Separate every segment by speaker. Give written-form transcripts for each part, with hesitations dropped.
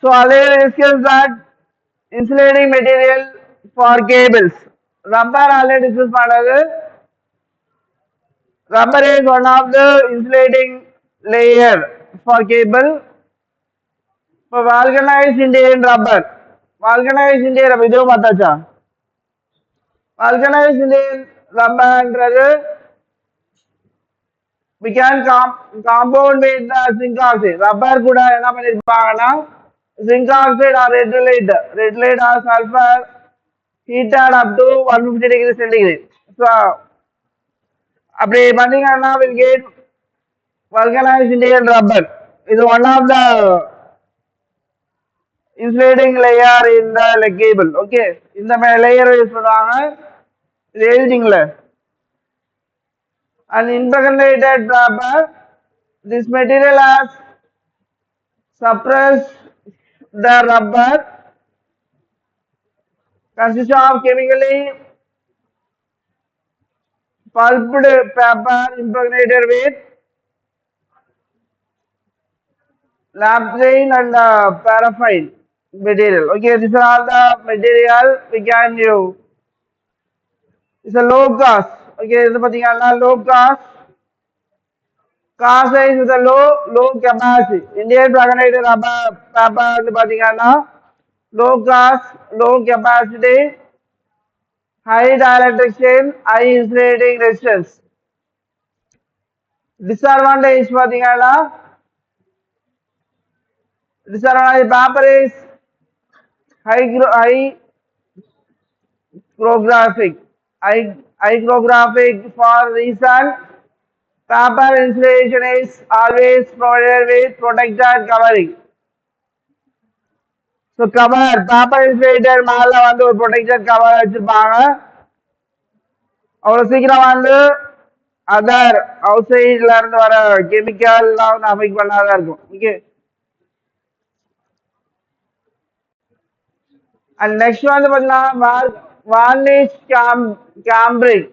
Speaker 1: So already discussed that insulating material for cables. Rubber already discussed பண்ணது. Rubber is one of the insulating layer for cable. For vulcanized Indian rubber. Vulcanized Indian rubber இதுவும் பார்த்தாச்சா? Vulcanized Indian rubberன்றது we can compound with the zinc oxide. Rubber கூட என்ன பண்ணிருப்பாங்கன்னா zinc oxide or red lead or sulfur heated up to 150 degrees centigrade. So அப்படி பண்ணீங்கன்னா will get vulcanized Indian rubber. Is one of the insulating layer in the cable. Okay, இந்த layer use பண்ணுவாங்க. இது எழுதிங்கள an impregnated rubber. This material has suppressed the rubber consists of chemically pulped paper impregnated with naphthalene and paraffin material. Okay, these are all the material we can use. It's a low cost. Okay, this is low cost. Cost size is a low capacity. Indian impregnated rubber paper low cost, low capacity, high dielectric strength, high insulating resistance. Disadvantage paper is hygrographic for reason paper insulation is always provided with protected covering. So cover paper insulator மேல வந்து ஒரு protected cover வச்சிருப்பாங்க. அவ்வளவு சீக்கிரம் வந்து other out சைட்ல இருந்து வர கெமிக்கல் எல்லாம் வந்து அஃபெக்ட் பண்ணாதான் இருக்கும். ஓகே. அண்ட் நெக்ஸ்ட் வந்து பாத்தீங்கன்னா வார்னிஷ் கேம்பிரிக்.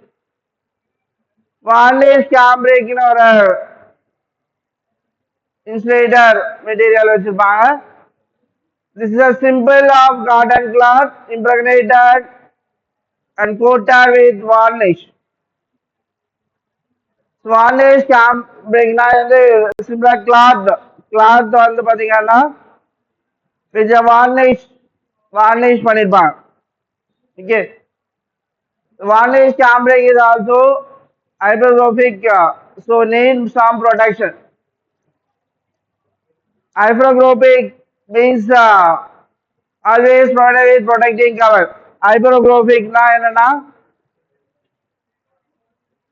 Speaker 1: வார்னிஷ் கேம்பிரிக்னு ஒரு இன்சுலேட்டர் மெட்டீரியல் வச்சிருப்பாங்க. This is a symbol of cotton cloth impregnated and coated with varnish. Varnish cambric வந்து similar cloth வந்து பாத்தீங்கன்னா with a varnish பண்ணிருப்பாங்க. Okay. Varnish cambric is also hygrographic, so need some protection. Hygrographic means always provided with protecting cover. Hygrographic na enna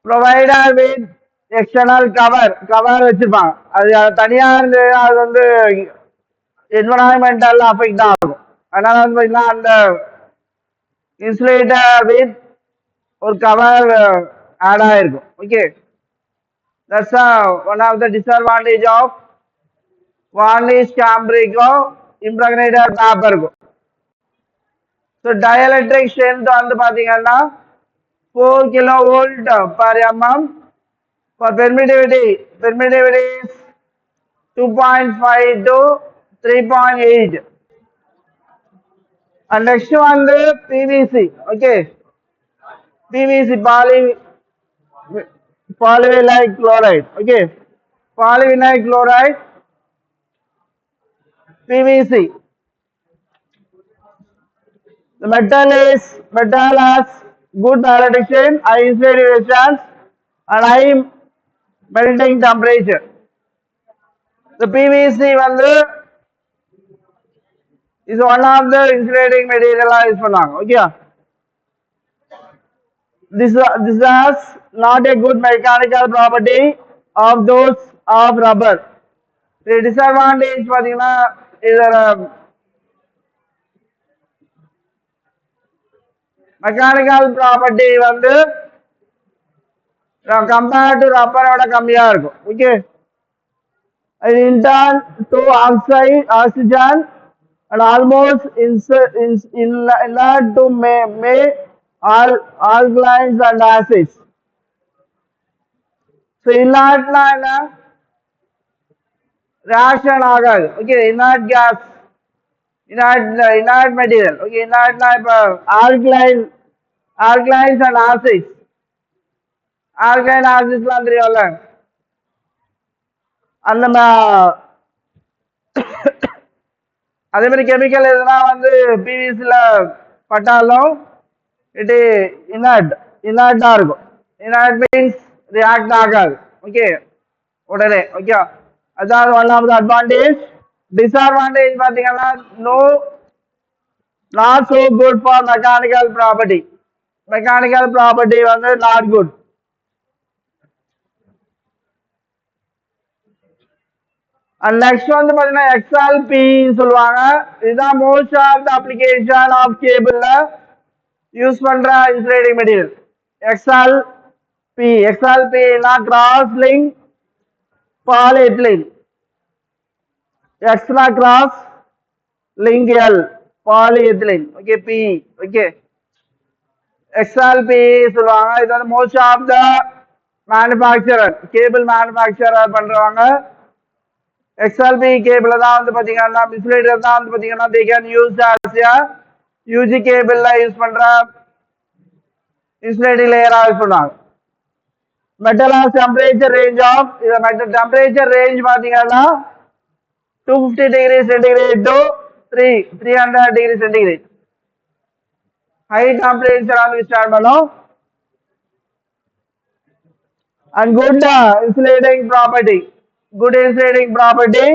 Speaker 1: provided with external cover வச்சிருப்பாங்க. அது தனியா இருந்து அது வந்து என்விரான்மெண்டல் அஃபெக்ட் ஆகும். அதனால வந்து பாத்தீங்கன்னா அந்த இன்சுலேட்டர் வித் ஒரு கவர் ஆட் ஆயிருக்கும். Okay, that's one of the disadvantage of varnish cambric impregnated paper. So dielectric strength வந்து பாத்தீங்கன்னா 4 kilovolt per mm. For permittivity is 2.5 to 3.8. And next one the PVC. Okay, PVC polyvinyl chloride. Okay, polyvinyl chloride PVC. The metal has good dielectric strength, high insulating resistance, and high melting temperature. The PVC is one of the insulating material use பண்ணாங்க. Okay, this has not a good mechanical property of those of rubber. The disadvantage பாத்தீங்கன்னா இதோட mechanical property வந்து compared to ரப்பரோட கம்மியா இருக்கும். Okay, it intern to oxygen and almost inert to alkaline and acids. So inertனா என்ன? reaction ஆகாது. Okay, inert gas inert material. Okay, inert type alkynes and acids. Alkyne acidsலாம் தெரியும்ல அந்த அதே மாதிரி கெமிக்கல் எதுனா வந்து பிவிசில பட்டாலும் இது இனர்ட்டா இருக்கும். இனர்ட் மீன்ஸ் ரியாக்ட் ஆகாது. ஓகே உடனே ஓகே அதாவது one of the advantage. Disadvantage பார்த்தீங்கன்னா no not so good for mechanical property. Mechanical property வந்து நாட் குட். அண்ட் நெக்ஸ்ட் வந்து பாத்தீங்கன்னா எக்ஸ்எல்பி சொல்லுவாங்க. இதுதான் most of the application of கேபிள்ல யூஸ் பண்ற இன்சுலேட்டிங் மெட்டீரியல். எக்ஸ்எல்பினா cross link polyethylene. Extra cross link L polyethylene. Okay P okay XLP சொல்லுவாங்க. இது வந்து most of the manufacturer cable manufacturer பண்றவங்க XLP கேபிள் தான் வந்து பாத்தீங்கன்னா இன்சுலேட்டர் தான் வந்து பாத்தீங்கன்னா they can use as a UG கேபிள்ல யூஸ் பண்ற இன்சுலேட்டிங் லேயரா யூஸ் பண்ணுவாங்க. Metal has temperature range of இது மெட்டல் டெம்பரேச்சர் ரேஞ்ச் பாத்தீங்கன்னா 250 degree centigrade to 300 degree centigrade. High temperature வந்து ஸ்டார்ட் பண்ணும். and good insulating property. Good insulating property.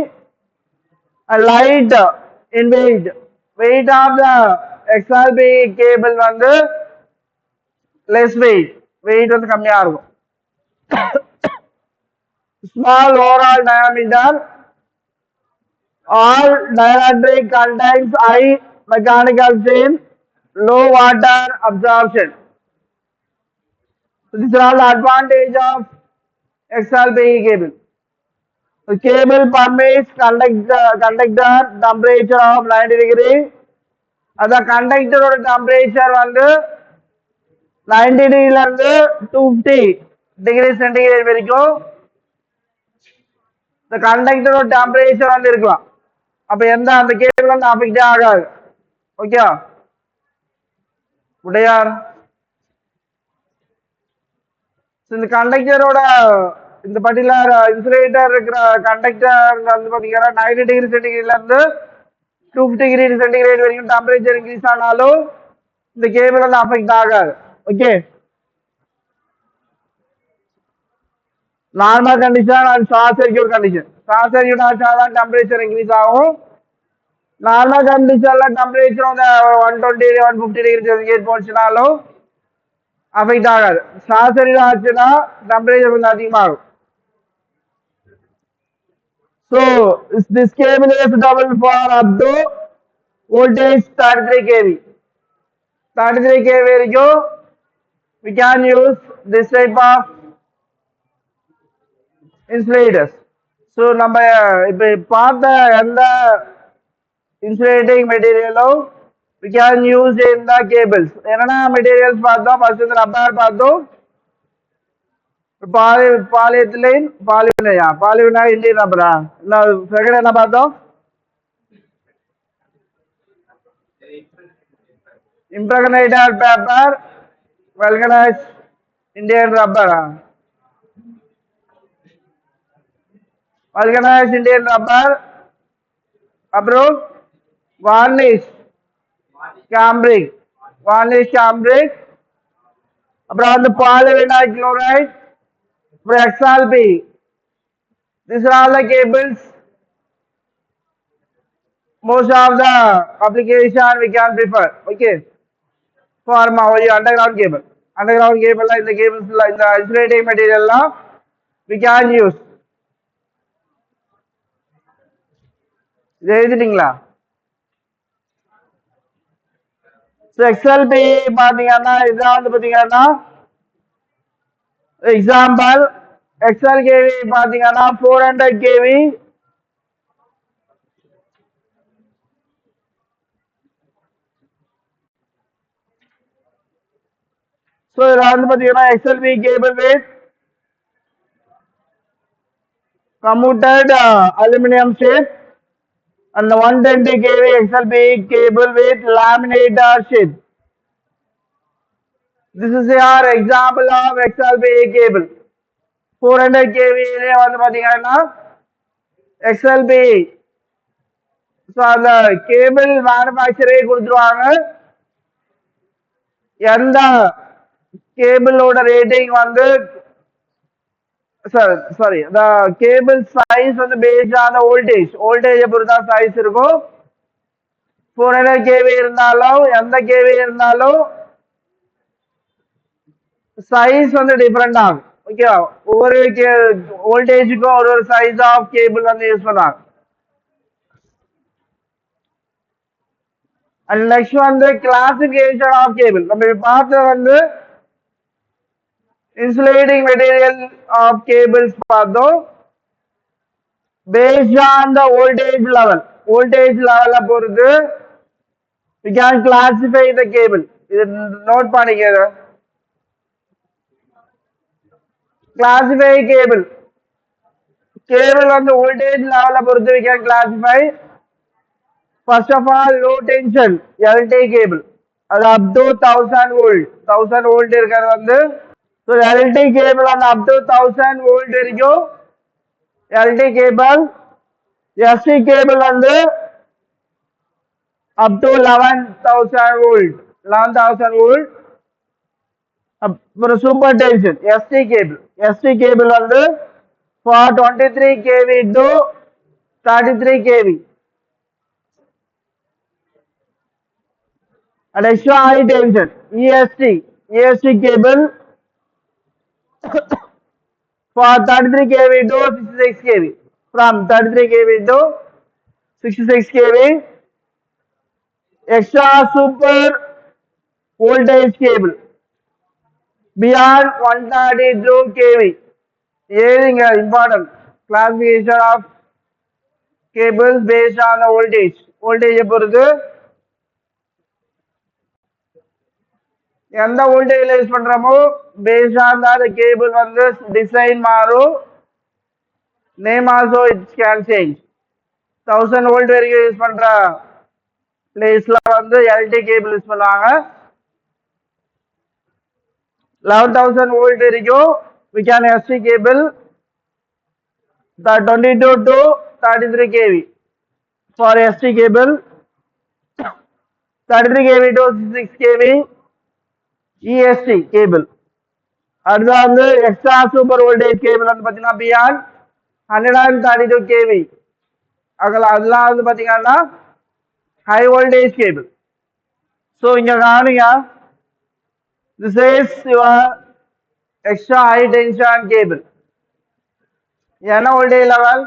Speaker 1: Light in weight. Weight of the XLP cable வந்து less weight. Weight வந்து கம்மியா இருக்கும். Small overall diameter. All dielectric contains high mechanical strain, low water absorption. So these are all the advantage of XLP cable. The cable permits conductor temperature of 90 degree. அந்த கண்டக்டரோட temperature வந்து 90 டிகிரில இருந்து 250 degree centigrade வரைக்கும் இந்த கண்டக்டரோட temperature வந்து இருக்கலாம். அப்ப எந்த அந்த கேபிள் வந்து அஃபெக்ட் ஆகாது. ஓகே உடையார் இந்த கண்டக்டரோட இந்த பர்டிகுலர் இன்சுலேட்டர் இருக்கிற கண்டக்டர் வந்து பாத்தீங்கன்னா 90 டிகிரி சென்டிகிரேட்ல இருந்து 250 டிகிரி சென்டிகிரேட் வரைக்கும் டெம்பரேச்சர் இன்க்ரீஸ் ஆனாலும் இந்த கேபிள் வந்து அஃபெக்ட் ஆகாது. Okay normal condition and short circuit condition. Short circuit ஆச்சாதான் டெம்பரேச்சர் இன்க்ரீஸ் ஆகும். நார்மல் கண்டிஷன்ல டெம்பரேச்சர் வந்து 120 150 டிகிரி சென்டிகிரேட் போச்சுனாலும் அஃபெக்ட் ஆகாது. ஷார்ட் சர்க்யூட் ஆச்சுன்னா டெம்பரேச்சர் கொஞ்சம் அதிகமாகும். So this cable is double for up to voltage 33 kV. 33 kV வரைக்கும் we can use this type of insulators. So நம்ம இப்ப பார்த்த எந்த insulating material we can use in the cables. என்னென்ன மெட்டீரியல்ஸ் பார்த்தோம்? ஃபர்ஸ்ட் வந்து ரப்பர் பார்த்தோம். பாலிஎத்திலீன் பாலிவினா இண்டியன் ரப்பரா? செகண்ட் என்ன பார்த்தோம்? இம்ப்ரெக்னேட்டட் பேப்பர் வல்கனைஸ்ட் இண்டியன் ரப்பரா? Vulcanised Indian rubber. அப்புறம் வார்னிஷ் கேம்பிரிக் அப்புறம் வந்து polyvinyl chloride XLP. These are all the cables. Most of the application we can prefer. Okay. For underground cable. Underground cable like the cables like the insulating material we can use. எழுதிட்டீங்களா? So XLP பாத்தீங்கன்னா இதான் வந்து பாத்தீங்கன்னா example XL kV பாத்தீங்கன்னா 400 kV. So இதுல வந்து பாத்தீங்கன்னா XLP cable with commuted aluminum shape. and the 120 kV XLPE cable with laminator sheath. This is your example of XLPE cable. 400 kV வந்து பாத்தீங்கன்னா XLPE. ஸோ அந்த கேபிள் மேனுஃபேக்சரே கொடுத்துருவாங்க. எந்த கேபிளோட ரேட்டிங் வந்து சாரி the cable size வந்து based on the voltage பொறுத்தா சைஸ் இருக்கும். 400 kV இருந்தாலும் எந்த kV இருந்தாலும் சைஸ் வந்து டிஃபரெண்ட் ஆகும். ஓகே, ஒவ்வொரு வோல்டேஜுக்கும் ஒரு சைஸ் ஆஃப் கேபிள் வந்து யூஸ் பண்ணுவாங்க. அண்ட் நெக்ஸ்ட் வந்து கிளாசிபிகேஷன் ஆஃப் கேபிள். நம்ம பார்த்த வந்து insulating material of cables பார்த்தோம். based on the voltage level பொறுத்து we can classify the cable. இது நோட் பண்ணிக்கங்க. classify cable வந்து voltage level பொறுத்து we can classify. first of all, low tension LT cable அது up to 1000 volt இருக்கிறது வந்து. so LT cable on up to 1000 volt இருக்கும். LT cable. SC cable வந்து up to 11,000 volt. அப்புறம் super tension ST cable வந்து for 23 kV to 33 kV. and extra high tension EST cable for 33 kV to 66 kV. from 33 kV to 66 kV. extra super voltage cable beyond 132 kV. ஏதுங்க important classification of cables based on the voltage பொறுத்து எந்த வோல்டேஜ்ல use பண்றோமோ based on that cable வந்து design மாறும். Name also it can change. 1000 volt வரைக்கும் use பண்ற பிளேஸ்ல வந்து LT cable use பண்ணுவாங்க. 11,000 volt வரைக்கும் we can ST cable. the 22 to 33 kV for ST cable. 33 kV to 66 kV EST cable. அடுத்து வந்து எக்ஸ்ட்ரா சூப்பர் வோல்டேஜ் கேபிள் வந்து பாத்தீங்கன்னா பியாண்ட் 132 kV. அதெல்லாம் வந்து பாத்தீங்கன்னா ஹை வோல்டேஜ் கேபிள். ஸோ இங்க காணுங்க, this is your extra high tension cable. என்ன voltage level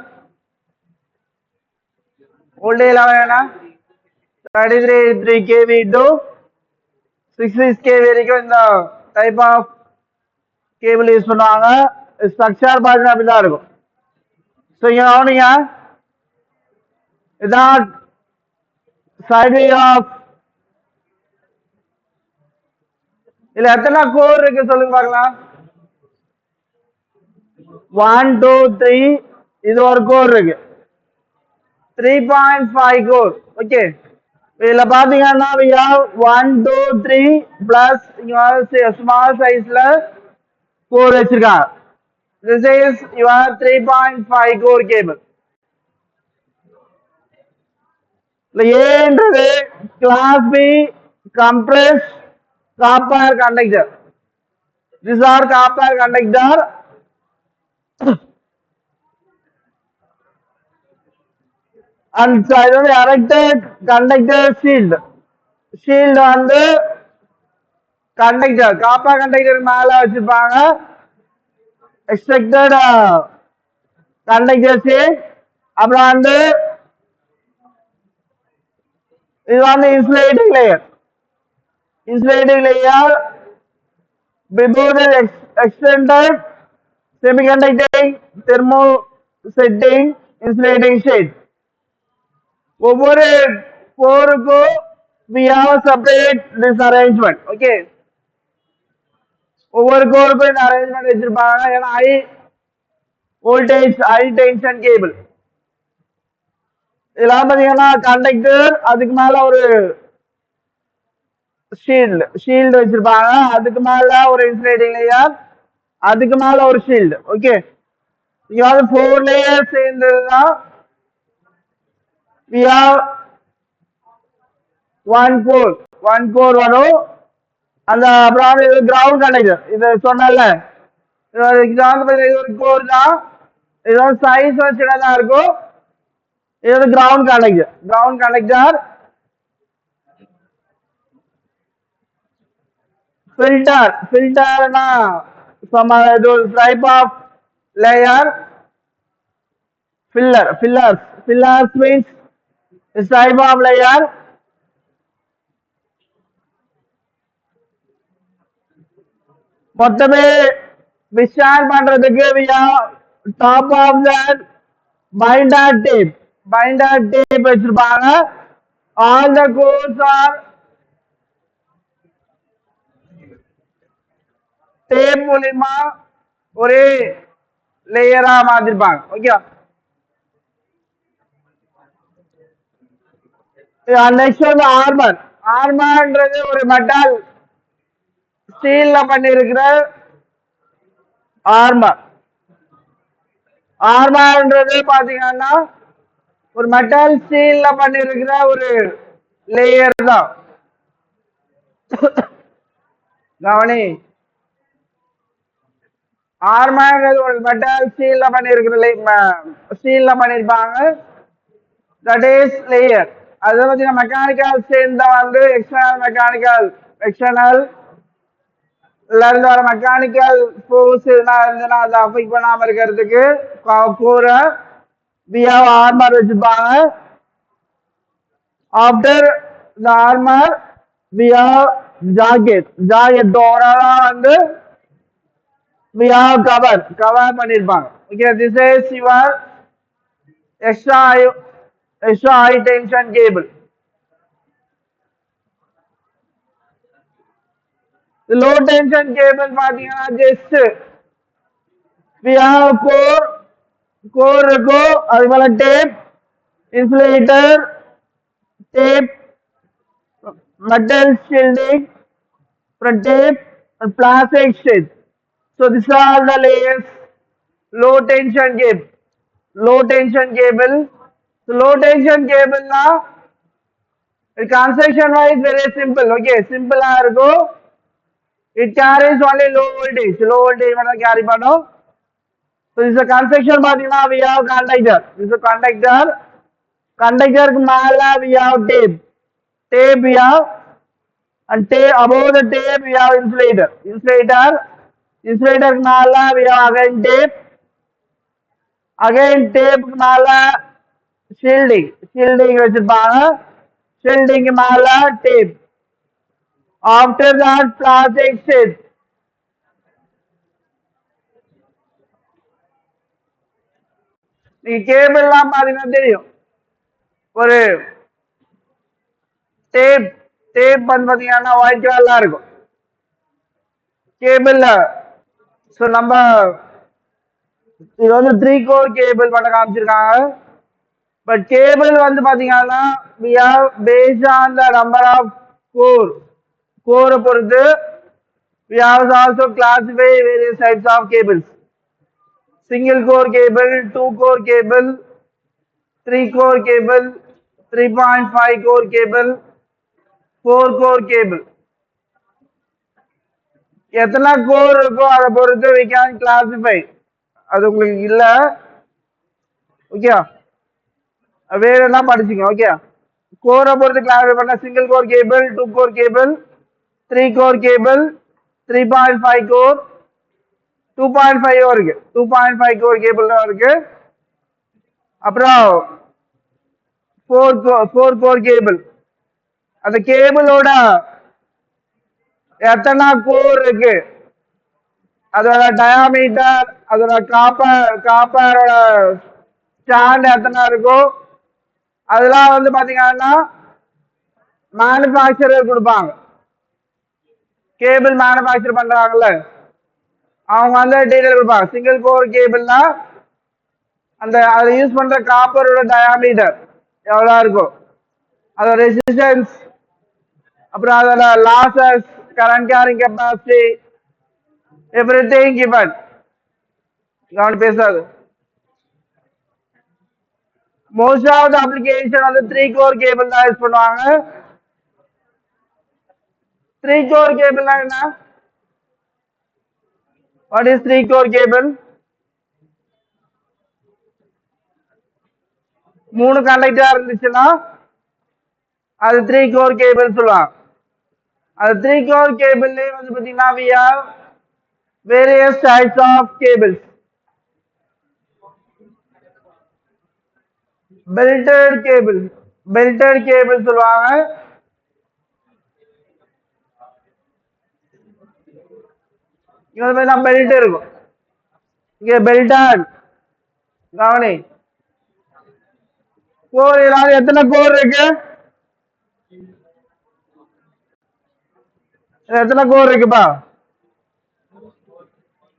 Speaker 1: என்ன 33 kV to 66 kV வரைக்கும் இந்த டைப் ஆஃப் கேபிள் யூஸ் பண்ணுவாங்க. ஸ்ட்ரக்சர் பார்த்தீங்கன்னா அப்படிதான் இருக்கும். ஸோ இங்க கவனிங்க, இதான் சைடு ஆஃப். இதுல எத்தனை கோர் இருக்கு சொல்லுங்க பார்க்கலாம். 1 2 3 இது ஒரு கோர் இருக்கு. 3.5 கோர். ஓகே, இதுல பாத்தீங்கன்னா we have 1 2 3 plus ஸ்மால் சைஸ்ல கோர் வச்சிருக்காங்க. this is your 3.5 core cable. ஏன்றது class B compressed copper conductor. these are copper conductor. and erected conductor shield வந்து கண்டக்டர் காப்பர் கண்டக்டர் மேல வச்சிருப்பாங்க. எக்ஸ்ட்ரக்டட் கண்டக்டர் ஷீல்ட். அப்புறம் வந்து இது வந்து insulating layer before the extended semiconducting thermosetting insulating sheet. ஒவ்வொரு கோருக்கும் we have separate this arrangement. okay, ஒவ்வொரு கோருக்கும் இந்த அரேஞ்ச்மெண்ட் வச்சிருப்பாங்க. ஏன்னா high voltage high tension cable. இதெல்லாம் பாத்தீங்கன்னா கண்டக்டர், அதுக்கு மேல ஒரு ஷீல்டு வச்சிருப்பாங்க, அதுக்கு மேல ஒரு இன்சுலேட்டிங் லேயர், அதுக்கு மேல ஒரு ஷீல்டு. ஓகே, இங்க வந்து 4 layer சேர்ந்ததுதான் we have one core வரும். அந்த அப்புறம் கிரவுண்ட் கண்டக்டர் இது சொன்னல, இது ஒரு கோர் தான். இதோட சைஸ் சின்னதா இருக்கும். இது வந்து கிரவுண்ட் கண்டக்டர். ஃபில்டர்னா type of layer. fillers means this type of layer. மொத்தமே விஷால் பண்றதுக்கு top of the binder tape வச்சிருப்பாங்க. All the cores are tape மூலியமா ஒரே லேயரா மாத்திருப்பாங்க. ஓகே, நெக்ஸ்ட் வந்து ஆர்மர்ன்றது ஒரு மெட்டல் ஸ்டீல்ல பண்ணிருக்கிற ஆர்மர்ன்றது பாத்தீங்கன்னா ஒரு மெட்டல் ஸ்டீல்ல பண்ணிருக்கிற ஒரு லேயர் தான். கவனி, ஆர்மர்ன்றது ஒரு மெட்டல் ஸ்டீல்ல பண்ணிருப்பாங்க. That is layer. அது பார்த்தீங்கன்னா மெக்கானிக்கல் சேர்ந்த வந்து எக்ஸ்டர்னல் இருந்து வர மெக்கானிக்கல் ஃபோர்ஸ் இருந்துன்னா அதை அஃபெக்ட் பண்ணாம இருக்கிறதுக்கு போற ஆர்மர் வச்சிருப்பாங்க. ஆஃப்டர் த ஆர்மர் ஜாக்கெட் வந்து கவர் பண்ணிருப்பாங்க. Okay, this is your extra high tension cable. The low tension cable பாத்தீங்கன்னா just we have core இருக்கும், அது போல tape, insulator, tape, metal shielding, tape and plastic sheet. So these are the layers. Low tension cable. So low tension cable na construction wise very simple. Okay, simple இருக்கும். It carries only low voltage மட்டும் carry பண்ணும். So this is a construction பாத்தீங்கன்னா we have conductor. This is a conductor க்கு மேல we have tape we have, and tape above the tape we have insulator க்கு மேல we have again tape க்கு மேல shielding வச்சிருப்பாங்க. shielding க்கு மேல tape. After that plastic sheet. நீ கேபிள் எல்லாம் பாத்தீங்கன்னா தெரியும், ஒரு டேப் வந்து பாத்தீங்கன்னா ஒயிட் கலர்ல இருக்கும் கேபிள்ல. ஸோ நம்ம இது வந்து 3 கோர் கேபிள் பண்ண காமிச்சிருக்காங்க. பட் கேபிள் வந்து பாத்தீங்கன்னா we have based on the number of core பொறுத்து we have also classify various types of cables. Single core cable, 2 core cable, 3 core cable, 3.5 core cable, 4 core cable. எத்தனை core இருக்கோ அதை பொறுத்து we can classify. அது உங்களுக்கு இல்ல. Okay, வேற எல்லாம் படிச்சுங்க. ஓகே, கோரை பொறுத்து கிளாஸிஃபை பண்ண single core cable, 2 core cable, 3 core cable, 3.5 core, 2.5 இருக்கு, 2.5 கோர் கேபிள் இருக்கு. அப்புறம் 4 கோர் கேபிள். அந்த கேபிளோட எத்தனை கோர் இருக்கு, அதோட டயாமீட்டர், அதோட காப்பரோட ஸ்டாண்ட் எத்தனை இருக்கும், அதெல்லாம் வந்து பாத்தீங்கன்னா மேனுஃபேக்சரர் கொடுப்பாங்க. கேபிள் மேனுஃபேக்சர் பண்றாங்கல்ல, அவங்க வந்து டீடைல் கொடுப்பாங்க. சிங்கிள் கோர் கேபிள்னா அந்த அதை யூஸ் பண்ற காப்பரோட டயாமீட்டர் எவ்வளோ இருக்கும், அதோட ரெசிஸ்டன்ஸ், அப்புறம் அதோட losses, current carrying capacity, everything given. கவனம் பேசாது. மோஸ்ட் ஆஃப் த அப்ளிகேஷன் வந்து 3 கோர் கேபிள் தான் யூஸ் பண்ணுவாங்க. 3 கோர் கேபிள்னா என்ன? What is 3 core cable? 3 conductor இருந்துச்சுன்னா அது 3 கோர் கேபிள் சொல்லுவாங்க. அது 3 கோர் கேபிள்லயே வந்து பாத்தீங்கன்னா we have various types of cables. belted cable, belted cable சொல்லுவாங்க. இங்க வந்து பெல்ட் இருக்கும், இங்க பெல்டட். கவனி, கோர் ஏதாவது எத்தனை கோர் இருக்கு, எத்தனை கோர் இருக்குப்பா?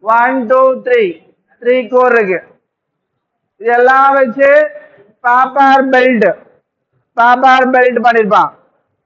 Speaker 1: 1 2 3 கோர் இருக்கு. இதெல்லாம் வச்சு பாப்பார் பெல்ட் பண்ணிருப்பான்.